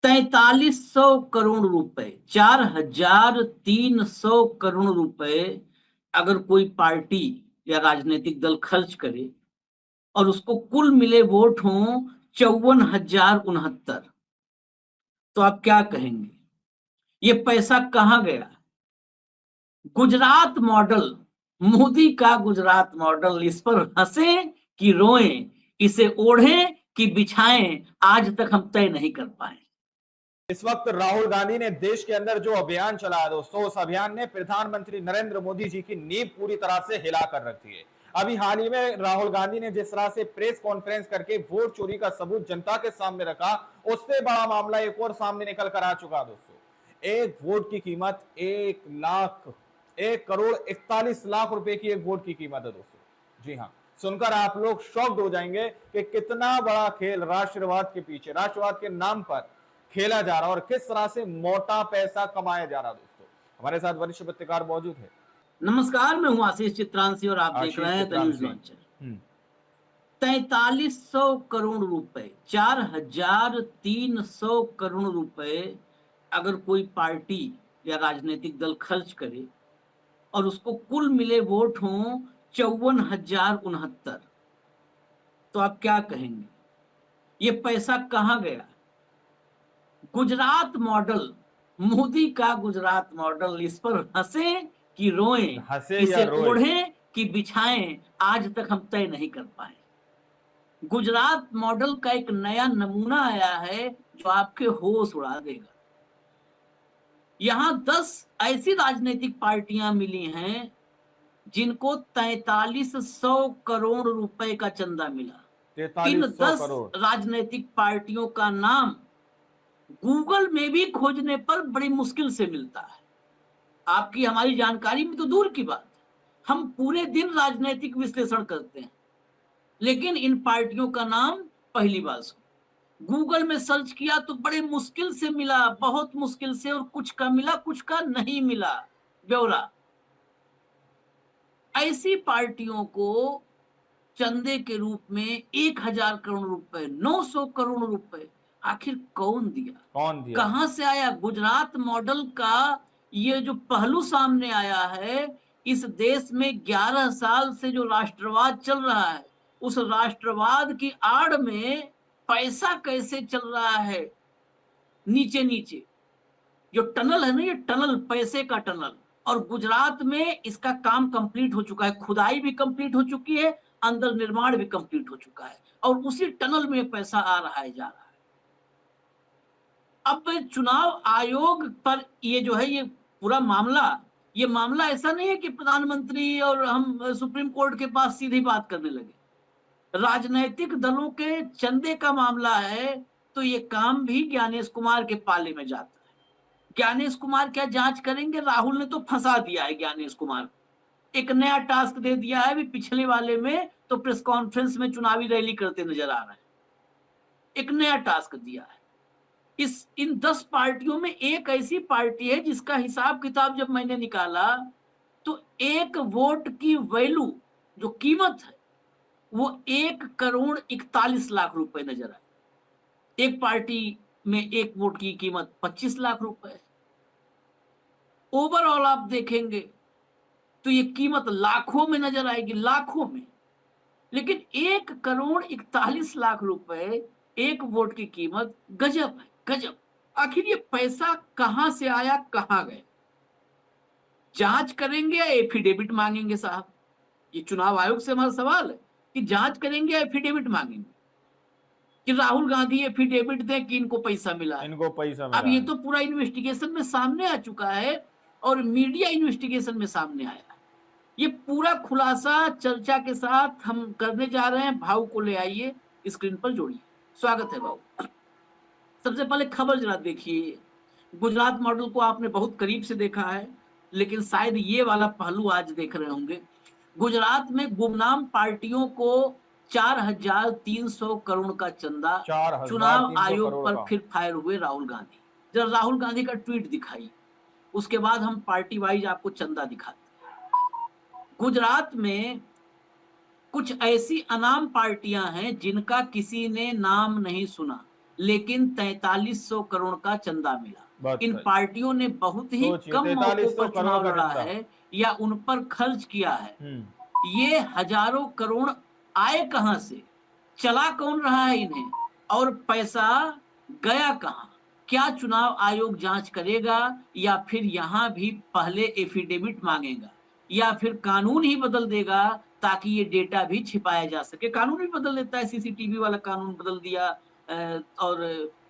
4300 करोड़ रुपए, 4300 करोड़ रुपए अगर कोई पार्टी या राजनीतिक दल खर्च करे और उसको कुल मिले वोट हों 54,069, तो आप क्या कहेंगे? ये पैसा कहां गया? गुजरात मॉडल, मोदी का गुजरात मॉडल, इस पर हंसे कि रोएं, इसे ओढ़ें कि बिछाएं, आज तक हम तय नहीं कर पाए। इस वक्त राहुल गांधी ने देश के अंदर जो अभियान चलाया दोस्तों, उस अभियान ने प्रधानमंत्री नरेंद्र मोदी जी की नींव पूरी तरह से हिला कर रख दी है। अभी हाल ही में राहुल गांधी ने जिस तरह से प्रेस कॉन्फ्रेंस करके वोट चोरी का सबूत जनता के सामने रखा, उससे बड़ा मामला एक और सामने निकल कर आ चुका दोस्तों। एक वोट की कीमत 1,41,41 लाख रुपए की एक वोट की कीमत है दोस्तों। जी हाँ, सुनकर आप लोग शॉक्ड हो जाएंगे कि कितना बड़ा खेल राष्ट्रवाद के पीछे, राष्ट्रवाद के नाम पर खेला जा रहा और किस तरह से मोटा पैसा कमाया जा रहा। दोस्तों, हमारे साथ वरिष्ठ पत्रकार मौजूद है। नमस्कार, मैं हूं आशीष चित्रांशी और आप देख रहे हैं द न्यूज लॉन्चर। 4300 करोड़ रुपए, 4300 करोड़ रुपए अगर कोई पार्टी या राजनीतिक दल खर्च करे और उसको कुल मिले वोट हों 54,069, तो आप क्या कहेंगे? ये पैसा कहां गया? गुजरात मॉडल, मोदी का गुजरात मॉडल, इस पर हंसे कि रोएं, इसे ओढ़ें कि बिछाएं, आज तक हम तय नहीं कर पाए। गुजरात मॉडल का एक नया नमूना आया है जो आपके होश उड़ा देगा। यहां 10 ऐसी राजनीतिक पार्टियां मिली हैं जिनको 4300 करोड़ रुपए का चंदा मिला। इन 10 राजनीतिक पार्टियों का नाम गूगल में भी खोजने पर बड़ी मुश्किल से मिलता है। आपकी हमारी जानकारी में तो दूर की बात, हम पूरे दिन राजनीतिक विश्लेषण करते हैं, लेकिन इन पार्टियों का नाम पहली बार सुना। गूगल में सर्च किया तो बड़े मुश्किल से मिला, बहुत मुश्किल से, और कुछ का मिला, कुछ का नहीं मिला ब्यौरा। ऐसी पार्टियों को चंदे के रूप में 1,000 करोड़ रुपए, 900 करोड़ रुपए आखिर कौन दिया? कहां से आया? गुजरात मॉडल का ये जो पहलू सामने आया है, इस देश में 11 साल से जो राष्ट्रवाद चल रहा है, उस राष्ट्रवाद की आड़ में पैसा कैसे चल रहा है? नीचे नीचे जो टनल है ना, ये टनल पैसे का टनल, और गुजरात में इसका काम कंप्लीट हो चुका है, खुदाई भी कंप्लीट हो चुकी है, अंदर निर्माण भी कंप्लीट हो चुका है, और उसी टनल में पैसा आ रहा है, जा रहा है। अब चुनाव आयोग पर ये जो है, ये पूरा मामला, ये मामला ऐसा नहीं है कि प्रधानमंत्री और हम सुप्रीम कोर्ट के पास सीधी बात करने लगे। राजनीतिक दलों के चंदे का मामला है, तो ये काम भी ज्ञानेश कुमार के पाले में जाता है। ज्ञानेश कुमार क्या जांच करेंगे? राहुल ने तो फंसा दिया है ज्ञानेश कुमार, एक नया टास्क दे दिया है। भी पिछले वाले में तो प्रेस कॉन्फ्रेंस में चुनावी रैली करते नजर आ रहे हैं, एक नया टास्क दिया है। इन 10 पार्टियों में एक ऐसी पार्टी है जिसका हिसाब किताब जब मैंने निकाला तो एक वोट की वैल्यू, जो कीमत है, वो 1,41,00,000 रुपए नजर आए। एक पार्टी में एक वोट की कीमत 25 लाख रुपए है। ओवरऑल आप देखेंगे तो ये कीमत लाखों में नजर आएगी, लाखों में। लेकिन 1,41,00,000 रुपए एक वोट की कीमत, गजब है, गजब। आखिर ये पैसा कहां से आया, कहां गया? जांच करेंगे या एफिडेविट मांगेंगे? साहब, ये चुनाव आयोग से हमारा सवाल है कि जांच करेंगे या एफिडेविट मांगेंगे कि राहुल गांधी एफिडेविट दें कि इनको पैसा मिला है, इनको पैसा मिला। अब ये तो पूरा इन्वेस्टिगेशन में सामने आ चुका है और मीडिया इन्वेस्टिगेशन में सामने आया है। ये पूरा खुलासा चर्चा के साथ हम करने जा रहे हैं। भाऊ को ले आइए, स्क्रीन पर जोड़िए। स्वागत है भाऊ। सबसे पहले खबर जरा देखिए। गुजरात मॉडल को आपने बहुत करीब से देखा है, लेकिन शायद ये वाला पहलू आज देख रहे होंगे। गुजरात में गुमनाम पार्टियों को 4,300 करोड़ का चंदा, चुनाव आयोग पर फिर फायर हुए राहुल गांधी। जरा राहुल गांधी का ट्वीट दिखाइए, उसके बाद हम पार्टी वाइज आपको चंदा दिखाते हैं। गुजरात में कुछ ऐसी अनाम पार्टियां हैं जिनका किसी ने नाम नहीं सुना, लेकिन 4300 करोड़ का चंदा मिला। बहुत इन सही। पार्टियों ने बहुत ही सोचिए कम मौकों 4300 पर करोड़ चुनाव का लड़ा चंदा। है या उन पर खर्च किया है। हम्म। ये हजारों करोड़ आए कहां से, चला कौन रहा है इन्हें, और पैसा गया कहां? क्या चुनाव आयोग जांच करेगा या फिर यहां भी पहले एफिडेविट मांगेगा या फिर कानून ही बदल देगा ताकि ये डेटा भी छिपाया जा सके? कानून भी बदल देता है, सीसीटीवी वाला कानून बदल दिया, और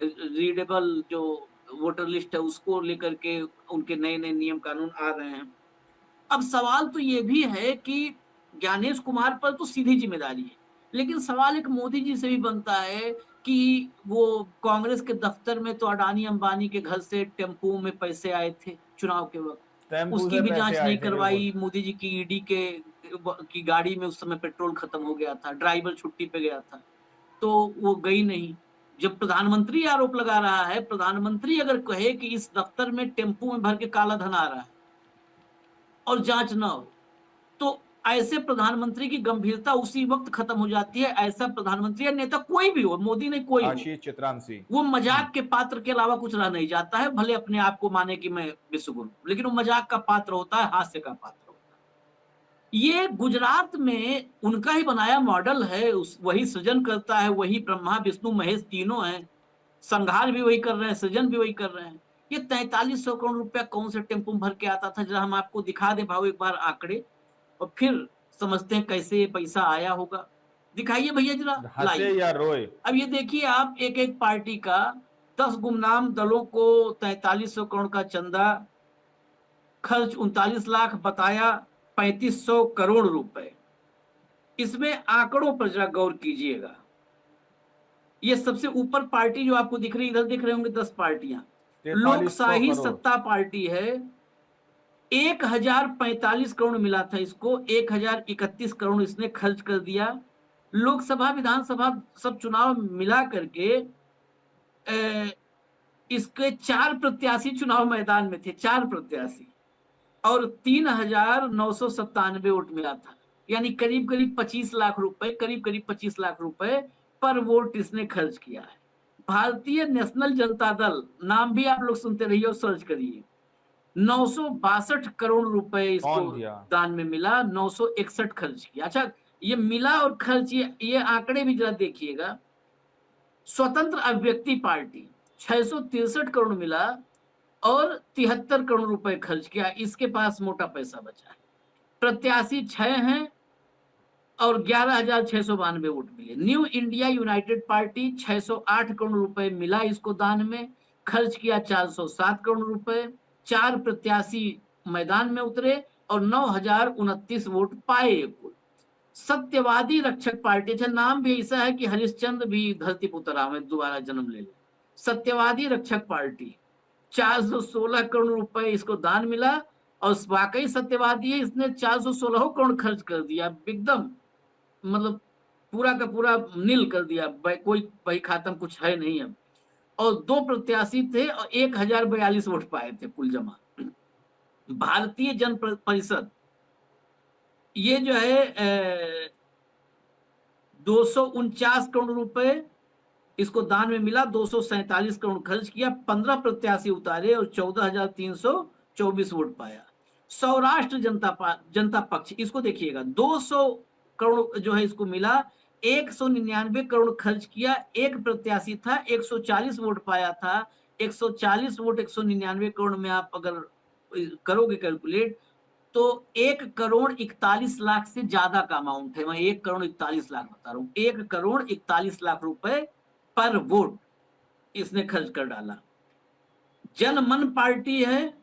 रीडेबल जो वोटर लिस्ट है उसको लेकर के उनके नए नए नियम कानून आ रहे हैं। अब सवाल तो ये भी है कि ज्ञानेश कुमार पर तो सीधी जिम्मेदारी है, लेकिन सवाल एक मोदी जी से भी बनता है कि वो कांग्रेस के दफ्तर में तो अडानी अंबानी के घर से टेम्पो में पैसे आए थे चुनाव के वक्त, टेम्पू उसकी से भी पैसे जांच आए नहीं थे, बिल्कुल। करवाई। मोदी जी की ईडी के की गाड़ी में उस समय पेट्रोल खत्म हो गया था, ड्राइवर छुट्टी पे गया था, तो वो गई नहीं। जब प्रधानमंत्री आरोप लगा रहा है, प्रधानमंत्री अगर कहे कि इस दफ्तर में टेम्पो में भर के काला धन आ रहा है और जांच ना हो, तो ऐसे प्रधानमंत्री की गंभीरता उसी वक्त खत्म हो जाती है। ऐसा प्रधानमंत्री या नेता कोई भी हो, मोदी नहीं कोई हो, आशीष चित्रांशी। वो मजाक के पात्र के अलावा कुछ रह नहीं जाता है। भले अपने आप को माने कि मैं विश्वगुरु, लेकिन वो मजाक का पात्र होता है, हास्य का पात्र होता है। ये गुजरात में उनका ही बनाया मॉडल है, उस वही सृजन करता है, वही ब्रह्मा विष्णु महेश तीनों हैं, संहार भी वही कर रहे हैं, सृजन भी वही कर रहे हैं। ये 4300 करोड़ रुपया कौन से टेम्पो में भर के आता था? जरा हम आपको दिखा दे भाव एक बार आंकड़े, और फिर समझते हैं कैसे ये पैसा आया होगा। दिखाइए भैया जरा हंसे लाइव। या रोए। अब ये देखिए आप, एक एक पार्टी का 10 गुमनाम दलों को 4300 करोड़ का चंदा, खर्च 39 लाख, बताया 3500 करोड़ रुपए। इसमें आंकड़ों पर जरा गौर कीजिएगा। ये सबसे ऊपर पार्टी जो आपको दिख रही, इधर दिख रहे होंगे 10 पार्टियां, 4300 लोकशाही करोड़ सत्ता पार्टी है। 1045 करोड़ मिला था इसको, 1031 करोड़ इसने खर्च कर दिया। लोकसभा विधानसभा सब चुनाव मिला करके इसके 4 प्रत्याशी चुनाव मैदान में थे, 4 प्रत्याशी, और 3997 वोट मिला था। यानी करीब करीब 25 लाख रुपए, करीब करीब 25 लाख रुपए पर वोट इसने खर्च किया है। भारतीय नेशनल जनता दल, नाम भी आप लोग सुनते रहिए और सर्च करिए, 962 करोड़ रुपए इसको कौन दिया? दान में मिला, 961 खर्च किया। अच्छा, ये मिला और खर्च, ये आंकड़े भी जरा देखिएगा। स्वतंत्र अभिव्यक्ति पार्टी 663 करोड़ मिला और 73 करोड़ रुपए खर्च किया, इसके पास मोटा पैसा बचा है। प्रत्याशी 6 हैं और 11,692 वोट मिले। New India United party 608 crore रुपए मिला इसको दान में, खर्च किया 407 करोड़ रुपए। 4 प्रत्याशी मैदान में उतरे और 9,029 वोट पाए कुल। सत्यवादी रक्षक पार्टी, अच्छा नाम भी ऐसा है कि हरिश्चंद्र भी धरती पुत्र में दोबारा जन्म ले ले। सत्यवादी रक्षक पार्टी 416 करोड़ रुपए इसको दान मिला, और वाकई सत्यवादी है, इसने 416 करोड़ खर्च कर दिया एकदम, मतलब पूरा का पूरा नील कर दिया, कोई बही खातम कुछ है नहीं अब। और 2 प्रत्याशी थे और 1042 वोट पाए थे कुल जमा। भारतीय जन परिषद, ये जो है 249 करोड़ रुपए इसको दान में मिला, 247 करोड़ खर्च किया, 15 प्रत्याशी उतारे और 14,324 वोट पाया। सौराष्ट्र जनता पक्ष, इसको देखिएगा, 200 करोड़ जो है इसको मिला, 199 करोड़ खर्च किया, एक प्रत्याशी था, 140 वोट पाया था। 140 वोट 199 करोड़ में आप अगर करोगे कैलकुलेट, तो 1,41,00,000 से ज्यादा का अमाउंट है। मैं 1,41,00,000 बता रहा हूं, 1,41,00,000 रुपए पर वोट इसने खर्च कर डाला। जनमन पार्टी है,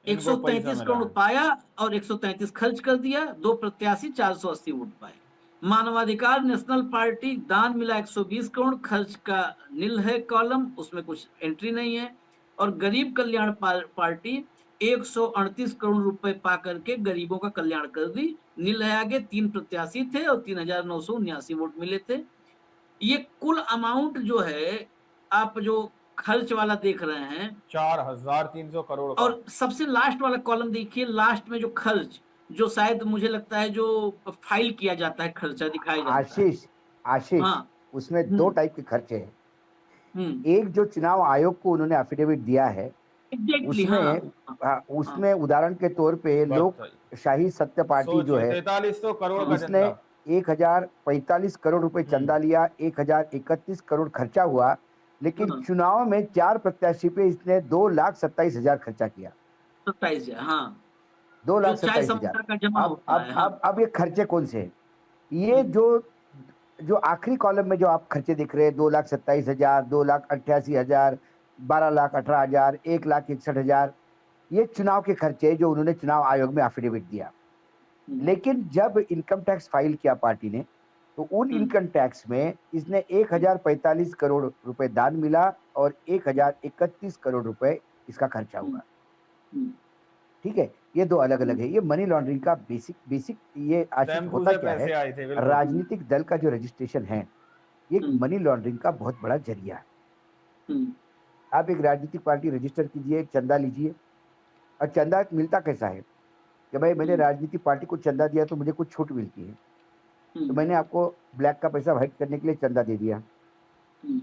इनको पैसा 133 मिला करोड़ है। पाया और 133 खर्च कर दिया। 2 प्रत्याशी 480 वोट पाए। मानवाधिकार नेशनल पार्टी, दान मिला 120 करोड़, खर्च का नील है कॉलम, उसमें कुछ एंट्री नहीं है। और गरीब कल्याण पार्टी 138 करोड़ रुपए पा करके गरीबों का कल्याण कर दी, नील है आगे। 3 प्रत्याशी थे और 3,979 वोट मिले थे। ये कुल अमाउंट जो है, आप जो खर्च वाला देख रहे हैं, 4,300 करोड़ का। और सबसे लास्ट वाला कॉलम देखिए, लास्ट में जो खर्च, जो शायद मुझे लगता है जो फाइल किया जाता है, खर्चा दिखाया जाता है। आशीष आशीष हाँ, उसमें दो हम्म टाइप के खर्चे हैं। हम्म एक जो चुनाव आयोग को उन्होंने एफिडेविट दिया है, एग्जैक्टली, हाँ उसमें हाँ हाँ उसमें उदाहरण के तौर पे बताइए, लोकशाही सत्य पार्टी जो सोचिए है, 4300 करोड़ का हाँ इसने चंदा। 1045 करोड़ रुपए चंदा लिया, 1031 करोड़ खर्चा हुआ, लेकिन हाँ, चुनाव में 4 प्रत्याशी पे इसने 2,27,000 खर्चा किया। 27 हाँ, दो जो लाख चाय सत्ताईस हजार समोसा का जमा अब होता अब है, हाँ। अब अब ये खर्चे कौन से हैं? ये हम्म जो जो आखिरी कॉलम में जो आप खर्चे दिख रहे हैं, 2,27,000, 2,88,000, 12,18,000, 1,61,000, ये चुनाव के खर्चे जो उन्होंने चुनाव आयोग में एफिडेविट दिया। हम्म लेकिन जब इनकम टैक्स फाइल किया पार्टी ने, तो उन हम्म इनकम टैक्स में इसने 1,045 करोड़ रुपए दान मिला और 1,031 करोड़ रुपए इसका खर्चा हम्म हुआ। हम्म ठीक है? ये 2 अलग-अलग हम्म है। ये मनी लॉन्ड्रिंग का बेसिक बेसिक ये आशीष टेम्पू होता से क्या है? पैसे आए थे, बिल्कुल। राजनीतिक दल का जो रजिस्ट्रेशन है, ये एक हम्म मनी लॉन्ड्रिंग का बहुत बड़ा ज़रिया है। हम्म आप एक राजनीतिक पार्टी रजिस्टर कीजिए, चंदा लीजिए और चंदा मिलता कैसा है? कि भाई मैंने हम्म राजनीतिक पार्टी को चंदा दिया तो मुझे कुछ छूट मिलती है। तो हम्म मैंने आपको ब्लैक का पैसा व्हाइट करने के लिए चंदा दे दिया हम्म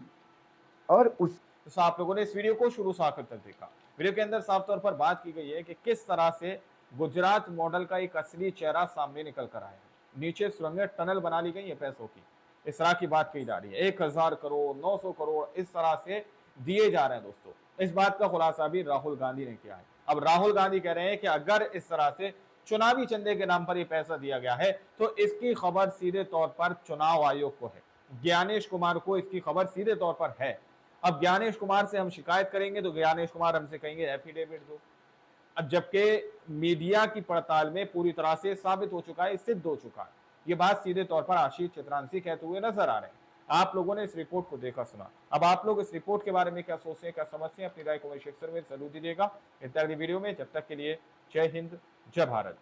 और उस तो आप लोगों ने इस वीडियो को शुरू से आखिर तक देखा। वीडियो के अंदर साफ तौर पर बात की गई है कि किस तरह से गुजरात मॉडल का एक असली चेहरा सामने निकल कर आया है। नीचे सुरंगें टनल बना ली गई है पैसों की, इस तरह की बात की जा रही है। 1000 करोड़, 900 करोड़ इस तरह से दिए जा रहे हैं दोस्तों। इस बात का खुलासा भी राहुल गांधी ने किया है। अब राहुल गांधी कह रहे हैं कि अगर इस तरह से चुनावी चंदे के नाम पर यह पैसा दिया गया है तो इसकी खबर सीधे तौर पर चुनाव आयोग को है, ज्ञानेश कुमार को इसकी खबर सीधे तौर पर है। अब ज्ञानेश कुमार से हम शिकायत करेंगे तो ज्ञानेश कुमार हमसे कहेंगे एफिडेविट दो। अब जबकि मीडिया की पड़ताल में पूरी तरह से साबित हो चुका है, सिद्ध हो चुका है। ये बात सीधे तौर पर आशीष चित्रांशी कहते हुए नजर आ रहे हैं। आप लोगों ने इस रिपोर्ट को देखा सुना, अब आप लोग इस रिपोर्ट के बारे में क्या सोचते हैं, क्या समझते हैं, अपनी राय को सेक्शन में जरूर दीजिएगा। इस अगली वीडियो में, जब तक के लिए जय हिंद, जय भारत।